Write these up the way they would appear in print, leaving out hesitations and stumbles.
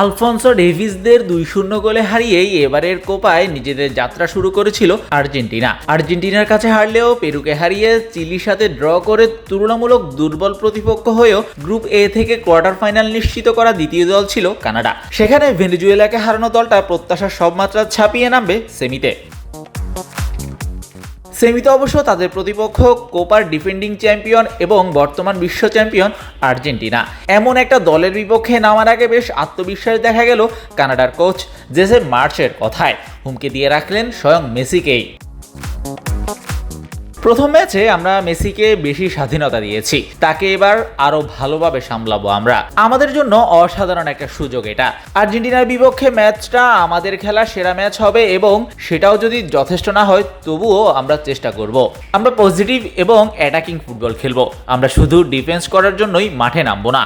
Alphonso ডেভিসদের 2-0 গোলে হারিয়েই এবারের কোপায় নিজেদের যাত্রা শুরু করেছিল আর্জেন্টিনা। আর্জেন্টিনার কাছে হারলেও পেরুকে হারিয়ে চিলির সাথে ড্র করে তুলনামূলক দুর্বল প্রতিপক্ষ হয়েও গ্রুপ এ থেকে কোয়ার্টার ফাইনাল নিশ্চিত করা দ্বিতীয় দল ছিল কানাডা। সেখানে ভেনেজুয়েলাকে হারানো দলটা প্রত্যাশার সব মাত্রা ছাপিয়ে নামবে সেমিতে। সেমিতে অবশ্য তাদের প্রতিপক্ষ কোপার ডিফেন্ডিং চ্যাম্পিয়ন এবং বর্তমান বিশ্ব চ্যাম্পিয়ন আর্জেন্টিনা। এমন একটা দলের বিপক্ষে নামার আগে বেশ আত্মবিশ্বাস দেখা গেল কানাডার কোচ জেসে মার্চের কথায়। হুমকি দিয়ে রাখলেন স্বয়ং মেসিকেই। প্রথম ম্যাচে আমরা মেসিকে বেশি স্বাধীনতা দিয়েছি, তাকে এবার আরো ভালোভাবে সামলাবো আমরা। আমাদের জন্য অসাধারণ একটা সুযোগ এটা। আর্জেন্টিনার বিপক্ষে ম্যাচটা আমাদের খেলা সেরা ম্যাচ হবে এবং সেটাও যদি যথেষ্ট না হয় তবুও আমরা চেষ্টা করব। আমরা পজিটিভ এবং অ্যাটাকিং ফুটবল খেলবো। আমরা শুধু ডিফেন্স করার জন্যই মাঠে নামবো না।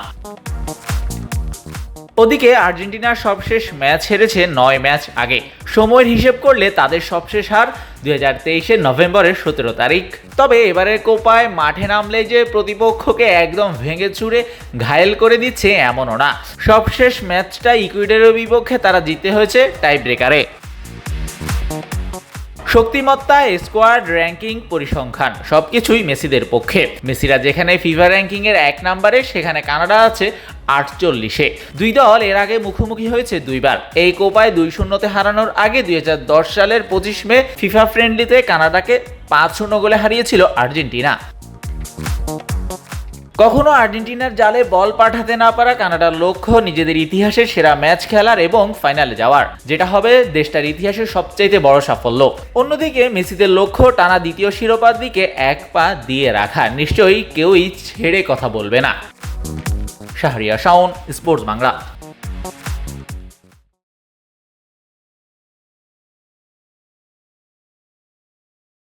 ওদিকে আর্জেন্টিনার সবশেষ ম্যাচ হেরেছে 9 ম্যাচ আগে। সময়ের হিসেব করলে তাদের সবশেষ হার 2023 নভেম্বরের 17 তারিখ। তবে এবারের কোপায় মাঠে নামলে যে প্রতিপক্ষকে একদম ভেঙে চুরে ঘায়েল করে দিচ্ছে এমনও না। সবশেষ ম্যাচটা ইকুয়েডরের বিপক্ষে তারা জিততে হয়েছে টাই ব্রেকারে। শক্তিমত্তা, স্কোয়াড, র্যাঙ্কিং, পরিসংখ্যান সবকিছুই মেসিদের পক্ষে। মেসিরা যেখানে ফিফা র্যাঙ্কিং এর 1 নম্বরে, সেখানে কানাডা আছে 48-এ। দুই দল এর আগে মুখোমুখি হয়েছে 2 বার। এই কোপায় 2-0 হারানোর আগে 2010 সালের 25 মে ফিফা ফ্রেন্ডলিতে কানাডাকে 5-0 গোলে হারিয়েছিল আর্জেন্টিনা। কখনো আর্জেন্টিনার জালে বল পাঠাতে না পারা কানাডার লক্ষ্য নিজেদের ইতিহাসের সেরা ম্যাচ খেলার এবং ফাইনালে যাওয়ার, যেটা হবে দেশটার ইতিহাসের সবচাইতে বড় সাফল্য। অন্যদিকে মেসিদের লক্ষ্য টানা দ্বিতীয় শিরোপার দিকে 1 পা দিয়ে রাখা। নিশ্চয়ই কেউই ছেড়ে কথা বলবে না। শাহরিয়ার শাওন, স্পোর্টস বাংলা।